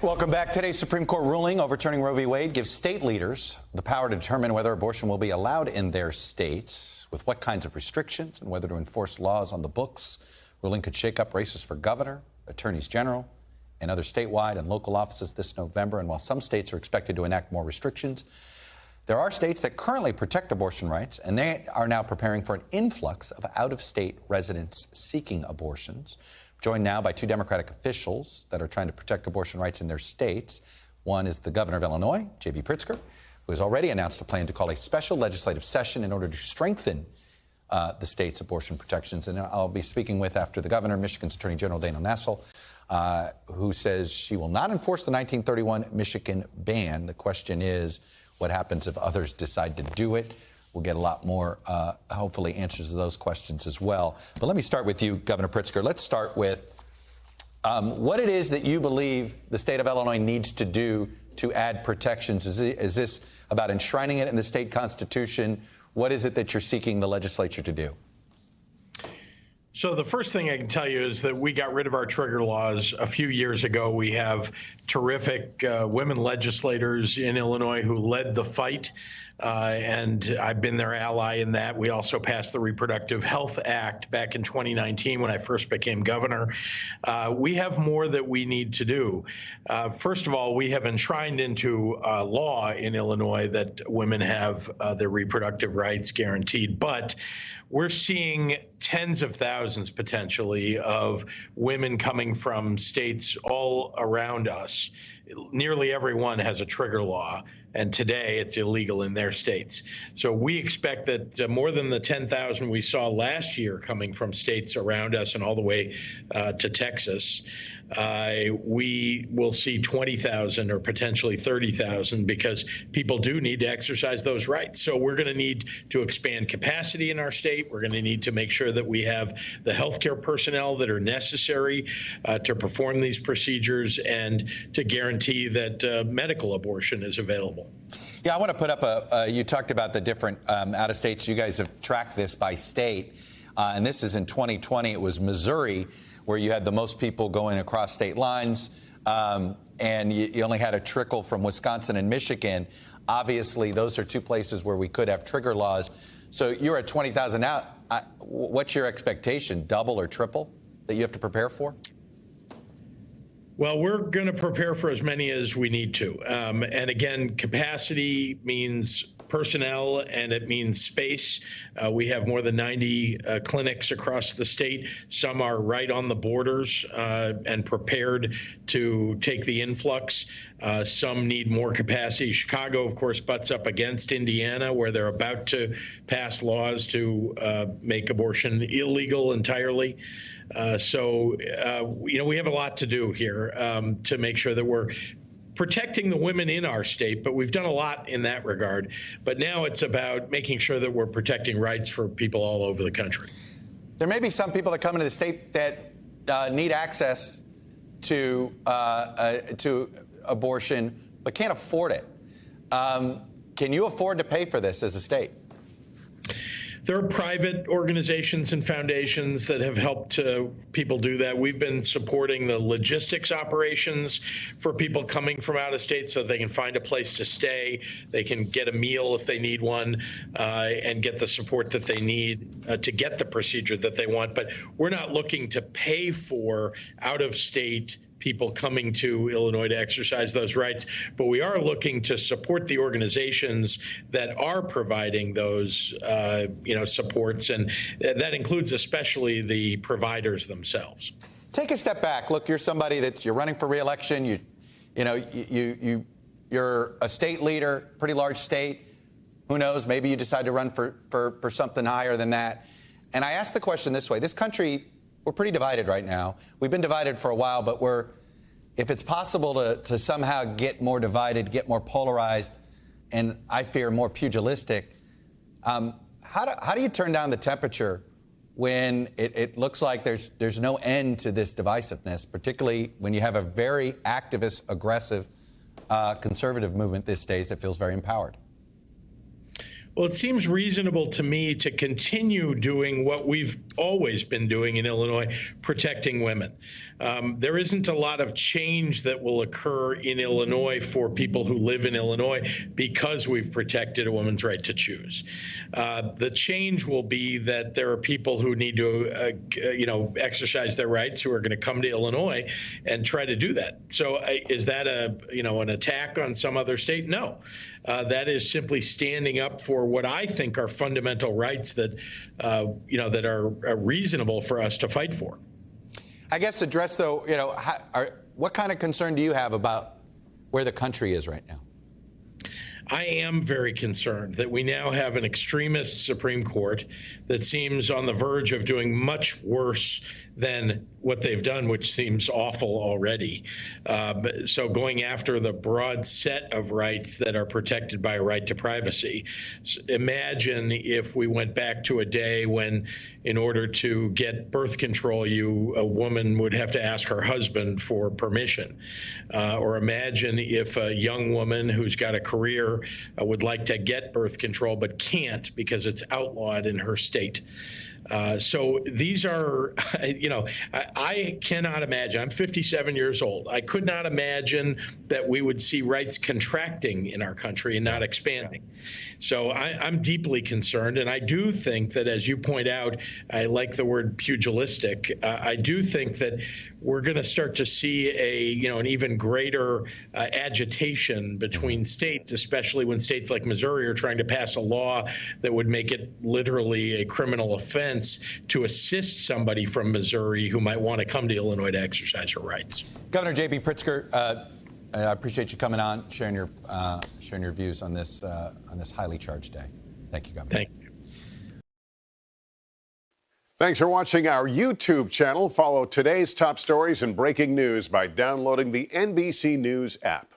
Welcome back. Today's Supreme Court ruling overturning Roe v. Wade gives state leaders the power to determine whether abortion will be allowed in their states, with what kinds of restrictions, and whether to enforce laws on the books. Ruling could shake up races for governor, attorneys general, and other statewide and local offices this November. And while some states are expected to enact more restrictions, there are states that currently protect abortion rights, and they are now preparing for an influx of out-of-state residents seeking abortions. Joined now by two Democratic officials that are trying to protect abortion rights in their states. One is the governor of Illinois, J.B. Pritzker, who has already announced a plan to call a special legislative session in order to strengthen the state's abortion protections. And I'll be speaking with, after the governor, Michigan's Attorney General Dana Nessel, who says she will not enforce the 1931 Michigan ban. The question is, what happens if others decide to do it? We'll get a lot more, hopefully, answers to those questions as well. But let me start with you, Governor Pritzker. Let's start with what it is that you believe the state of Illinois needs to do to add protections. Is this about enshrining it in the state constitution? What is it that you're seeking the legislature to do? So the first thing I can tell you is that we got rid of our trigger laws a few years ago. We have terrific women legislators in Illinois who led the fight, and I've been their ally in that. We also passed the Reproductive Health Act back in 2019 when I first became governor. We have more that we need to do. First of all, we have enshrined into law in Illinois that women have their reproductive rights guaranteed, but we're seeing tens of thousands, potentially, of women coming from states all around us. Nearly everyone has a trigger law, and today it's illegal in their states. So we expect that more than the 10,000 we saw last year coming from states around us and all the way to Texas, we will see 20,000 or potentially 30,000 because people do need to exercise those rights. So we're going to need to expand capacity in our state. We're going to need to make sure that we have the healthcare personnel that are necessary to perform these procedures and to guarantee that medical abortion is available. Yeah, I want to put up you talked about the different out of states. You guys have tracked this by state, and this is in 2020. It was Missouri, where you had the most people going across state lines, and you only had a trickle from Wisconsin and Michigan. Obviously, those are two places where we could have trigger laws. So you're at 20,000 now. What's your expectation, double or triple, that you have to prepare for? Well, we're going to prepare for as many as we need to. And again, capacity means personnel, and it means space. We have more than 90 clinics across the state. Some are right on the borders and prepared to take the influx. Some need more capacity. Chicago, of course, butts up against Indiana, where they're about to pass laws to make abortion illegal entirely. We have a lot to do here to make sure that we're protecting the women in our state, but we've done a lot in that regard. But now it's about making sure that we're protecting rights for people all over the country. There may be some people that come into the state that need access to abortion but can't afford it. Can you afford to pay for this as a state? There are private organizations and foundations that have helped people do that. We've been supporting the logistics operations for people coming from out of state so they can find a place to stay, they can get a meal if they need one, and get the support that they need to get the procedure that they want. But we're not looking to pay for out-of-state people coming to Illinois to exercise those rights, but we are looking to support the organizations that are providing those, supports, and that includes especially the providers themselves. Take a step back. Look, you're somebody you're running for re-election. You're a state leader, pretty large state. Who knows? Maybe you decide to run for something higher than that. And I ask the question this way: this country, we're pretty divided right now. We've been divided for a while, but if it's possible to somehow get more divided, get more polarized, and I fear more pugilistic, how do you turn down the temperature when it looks like there's no end to this divisiveness, particularly when you have a very activist, aggressive, conservative movement these days that feels very empowered? Well, it seems reasonable to me to continue doing what we've always been doing in Illinois, protecting women. There isn't a lot of change that will occur in Illinois for people who live in Illinois because we've protected a woman's right to choose. The change will be that there are people who need to, exercise their rights who are going to come to Illinois and try to do that. So is that an attack on some other state? No. That is simply standing up for what I think are fundamental rights that, that are reasonable for us to fight for. I guess address, though, what kind of concern do you have about where the country is right now? I am very concerned that we now have an extremist Supreme Court that seems on the verge of doing much worse than what they've done, which seems awful already. So going after the broad set of rights that are protected by a right to privacy. Imagine if we went back to a day when, in order to get birth control, a woman would have to ask her husband for permission. Or imagine if a young woman who's got a career would like to get birth control but can't because it's outlawed in her state. So these are, I cannot imagine. I'm 57 years old. I could not imagine that we would see rights contracting in our country and not expanding. So I'm deeply concerned. And I do think that, as you point out, I like the word pugilistic. I do think that we're going to start to see an even greater agitation between states, especially when states like Missouri are trying to pass a law that would make it literally a criminal offense to assist somebody from Missouri who might want to come to Illinois to exercise her rights. Governor J.B. Pritzker, I appreciate you coming on, sharing your views on this highly charged day. Thank you, Governor. Thank you. Thanks for watching our YouTube channel. Follow today's top stories and breaking news by downloading the NBC News app.